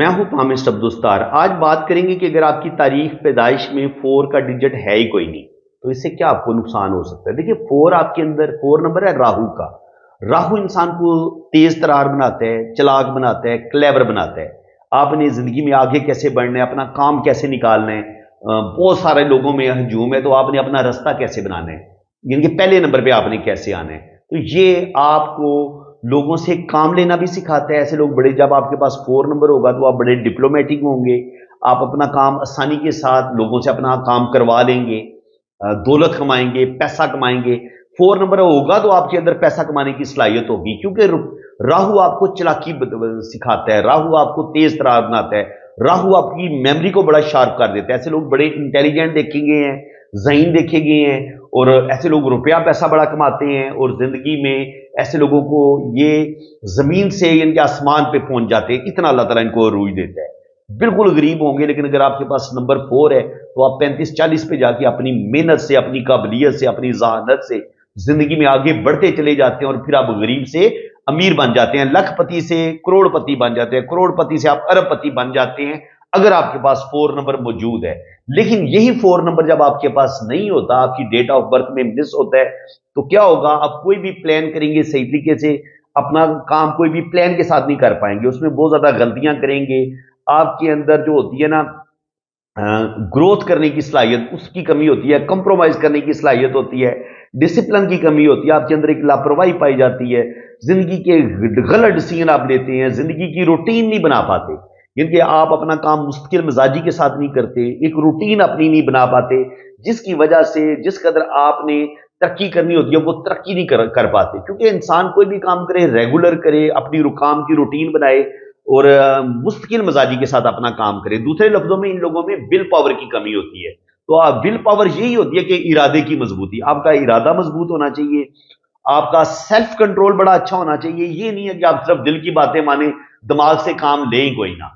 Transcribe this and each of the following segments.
میں ہوں پامسٹ عبدالستار۔ آج بات کریں گے کہ اگر آپ کی تاریخ پیدائش میں 4 کا ڈیجٹ ہے ہی کوئی نہیں تو اس سے کیا آپ کو نقصان ہو سکتا ہے۔ دیکھیے 4 آپ کے اندر 4 نمبر ہے راہو کا۔ راہو انسان کو تیز ترار بناتا ہے، چلاک بناتا ہے، کلیور بناتا ہے۔ آپ نے زندگی میں آگے کیسے بڑھنا ہے، اپنا کام کیسے نکالنا ہے، بہت سارے لوگوں میں ہجوم ہے تو آپ نے اپنا رستہ کیسے بنانا ہے، یعنی کہ پہلے نمبر پہ آپ نے کیسے آنا ہے۔ تو یہ آپ کو لوگوں سے کام لینا بھی سکھاتا ہے۔ ایسے لوگ بڑے، جب آپ کے پاس 4 نمبر ہوگا تو آپ بڑے ڈپلومیٹک ہوں گے، آپ اپنا کام آسانی کے ساتھ لوگوں سے اپنا کام کروا لیں گے، دولت کمائیں گے، پیسہ کمائیں گے۔ 4 نمبر ہوگا تو آپ کے اندر پیسہ کمانے کی صلاحیت ہوگی، کیونکہ راہو آپ کو چلاکی سکھاتا ہے، راہو آپ کو تیز ترار بناتا ہے، راہو آپ کی میموری کو بڑا شارپ کر دیتا ہے۔ ایسے لوگ بڑے انٹیلیجنٹ دیکھے گئے ہیں، ذہین دیکھے گئے ہیں، اور ایسے لوگ روپیہ پیسہ بڑا کماتے ہیں، اور زندگی میں ایسے لوگوں کو یہ زمین سے یعنی کہ آسمان پہ پہنچ جاتے ہیں، اتنا اللہ تعالیٰ ان کو عروج دیتا ہے۔ بالکل غریب ہوں گے، لیکن اگر آپ کے پاس نمبر 4 ہے تو آپ 35-40 پہ جا کے اپنی محنت سے، اپنی قابلیت سے، اپنی ذہانت سے زندگی میں آگے بڑھتے چلے جاتے ہیں، اور پھر آپ غریب سے امیر بن جاتے ہیں، لکھ پتی سے کروڑ پتی بن جاتے ہیں، کروڑ پتی سے آپ ارب پتی بن جاتے ہیں اگر آپ کے پاس 4 نمبر موجود ہے۔ لیکن یہی 4 نمبر جب آپ کے پاس نہیں ہوتا، آپ کی ڈیٹ آف برتھ میں مس ہوتا ہے، تو کیا ہوگا؟ آپ کوئی بھی پلان کریں گے صحیح طریقے سے، اپنا کام کوئی بھی پلان کے ساتھ نہیں کر پائیں گے، اس میں بہت زیادہ غلطیاں کریں گے۔ آپ کے اندر جو ہوتی ہے نا گروتھ کرنے کی صلاحیت، اس کی کمی ہوتی ہے، کمپرومائز کرنے کی صلاحیت ہوتی ہے، ڈسپلن کی کمی ہوتی ہے، آپ کے اندر ایک لاپرواہی پائی جاتی ہے، زندگی کے غلط ڈیسیژن آپ لیتے ہیں، زندگی کی روٹین نہیں بنا پاتے، یعنی کہ آپ اپنا کام مستقل مزاجی کے ساتھ نہیں کرتے، ایک روٹین اپنی نہیں بنا پاتے، جس کی وجہ سے جس قدر آپ نے ترقی کرنی ہوتی ہے وہ ترقی نہیں کر پاتے، کیونکہ انسان کوئی بھی کام کرے، ریگولر کرے، اپنی کام کی روٹین بنائے، اور مستقل مزاجی کے ساتھ اپنا کام کرے۔ دوسرے لفظوں میں ان لوگوں میں ول پاور کی کمی ہوتی ہے۔ تو ول پاور یہی ہوتی ہے کہ ارادے کی مضبوطی، آپ کا ارادہ مضبوط ہونا چاہیے، آپ کا سیلف کنٹرول بڑا اچھا ہونا چاہیے۔ یہ نہیں ہے کہ آپ صرف دل کی باتیں مانیں، دماغ سے کام لیں کوئی نہ۔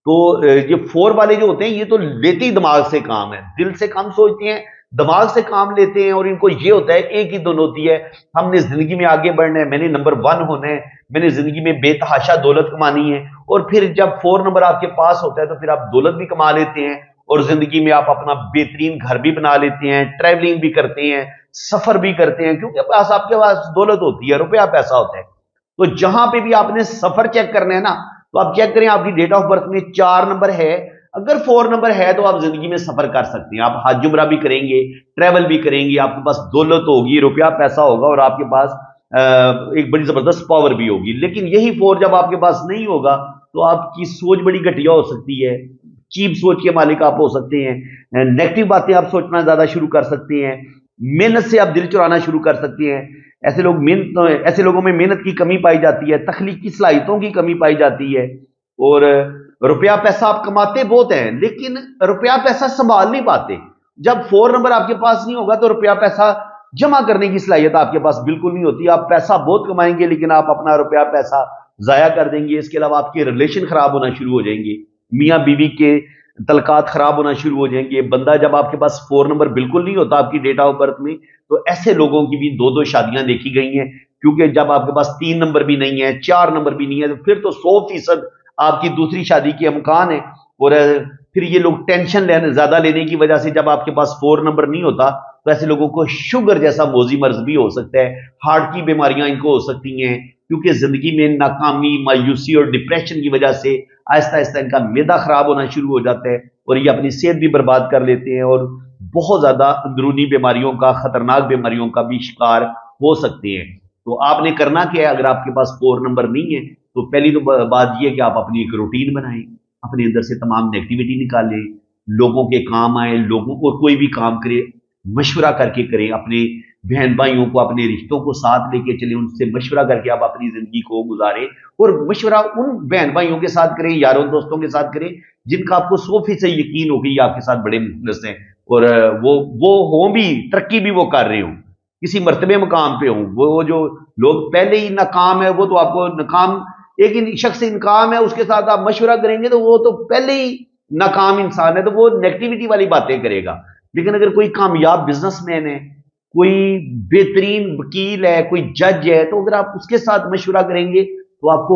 تو یہ 4 والے جو ہوتے ہیں یہ تو لیتے ہی دماغ سے کام ہے، دل سے کم سوچتے ہیں، دماغ سے کام لیتے ہیں، اور ان کو یہ ہوتا ہے ایک ہی دن ہوتی ہے، ہم نے زندگی میں آگے بڑھنا ہے، میں نے نمبر 1 ہونا ہے، میں نے زندگی میں بے تحاشا دولت کمانی ہے۔ اور پھر جب 4 نمبر آپ کے پاس ہوتا ہے تو پھر آپ دولت بھی کما لیتے ہیں، اور زندگی میں آپ اپنا بہترین گھر بھی بنا لیتے ہیں، ٹریولنگ بھی کرتے ہیں، سفر بھی کرتے ہیں، کیونکہ آپ کے پاس دولت ہوتی ہے، روپیہ پیسہ ہوتا ہے۔ تو جہاں پہ بھی آپ نے سفر چیک کرنا ہے نا، تو آپ چیک کریں آپ کی ڈیٹ آف برتھ میں 4 نمبر ہے، اگر 4 نمبر ہے تو آپ زندگی میں سفر کر سکتے ہیں، آپ حج عمرہ بھی کریں گے، ٹریول بھی کریں گے، آپ کے پاس دولت ہوگی، روپیہ پیسہ ہوگا، اور آپ کے پاس ایک بڑی زبردست پاور بھی ہوگی۔ لیکن یہی 4 جب آپ کے پاس نہیں ہوگا تو آپ کی سوچ بڑی گھٹیا ہو سکتی ہے، چیپ سوچ کے مالک آپ ہو سکتے ہیں، نیگیٹو باتیں آپ سوچنا زیادہ شروع کر سکتے ہیں، محنت سے آپ دل چرانا شروع کر سکتے ہیں۔ ایسے لوگوں میں محنت کی کمی پائی جاتی ہے، تخلیقی صلاحیتوں کی کمی پائی جاتی ہے، اور روپیہ پیسہ آپ کماتے بہت ہیں لیکن روپیہ پیسہ سنبھال نہیں پاتے۔ جب 4 نمبر آپ کے پاس نہیں ہوگا تو روپیہ پیسہ جمع کرنے کی صلاحیت آپ کے پاس بالکل نہیں ہوتی، آپ پیسہ بہت کمائیں گے لیکن آپ اپنا روپیہ پیسہ ضائع کر دیں گے۔ اس کے علاوہ آپ کے ریلیشن خراب ہونا شروع ہو جائیں گے، میاں بیوی کے تعلقات خراب ہونا شروع ہو جائیں گے۔ بندہ جب آپ کے پاس 4 نمبر بالکل نہیں ہوتا آپ کی ڈیٹ آف برتھ میں، تو ایسے لوگوں کی بھی 2 شادیاں دیکھی گئی ہیں، کیونکہ جب آپ کے پاس 3 نمبر بھی نہیں ہے، 4 نمبر بھی نہیں ہے، تو پھر تو 100% آپ کی دوسری شادی کے امکان ہے۔ اور پھر یہ لوگ ٹینشن زیادہ لینے کی وجہ سے جب آپ کے پاس 4 نمبر نہیں ہوتا تو ایسے لوگوں کو شوگر جیسا موذی مرض بھی ہو سکتا ہے، ہارٹ کی بیماریاں ان کو ہو سکتی ہیں، کیونکہ زندگی میں ناکامی، مایوسی اور ڈپریشن کی وجہ سے آہستہ آہستہ ان کا معدہ خراب ہونا شروع ہو جاتا ہے، اور یہ اپنی صحت بھی برباد کر لیتے ہیں، اور بہت زیادہ اندرونی بیماریوں کا، خطرناک بیماریوں کا بھی شکار ہو سکتے ہیں۔ تو آپ نے کرنا کیا ہے؟ اگر آپ کے پاس 4 نمبر نہیں ہے تو پہلی تو بات یہ ہے کہ آپ اپنی ایک روٹین بنائیں، اپنے اندر سے تمام نیگیٹیوٹی نکالیں، لوگوں کے کام آئیں، لوگوں کو کوئی بھی کام کرے مشورہ کر کے کریں، اپنے بہن بھائیوں کو، اپنے رشتوں کو ساتھ لے کے چلیں، ان سے مشورہ کر کے آپ اپنی زندگی کو گزاریں، اور مشورہ ان بہن بھائیوں کے ساتھ کریں، یاروں دوستوں کے ساتھ کریں جن کا آپ کو 100% یقین ہو کہ یہ آپ کے ساتھ بڑے مخلص ہیں، اور وہ ہوں بھی، ترقی بھی وہ کر رہے ہوں، کسی مرتبے مقام پہ ہوں۔ وہ جو لوگ پہلے ہی ناکام ہے، وہ تو آپ کو ناکام، ایک شخص ناکام ہے اس کے ساتھ آپ مشورہ کریں گے تو وہ تو پہلے ہی ناکام انسان ہے، تو وہ نیگیٹیوٹی والی باتیں کرے گا۔ لیکن اگر کوئی کامیاب بزنس مین ہے، کوئی بہترین وکیل ہے، کوئی جج ہے، تو اگر آپ اس کے ساتھ مشورہ کریں گے تو آپ کو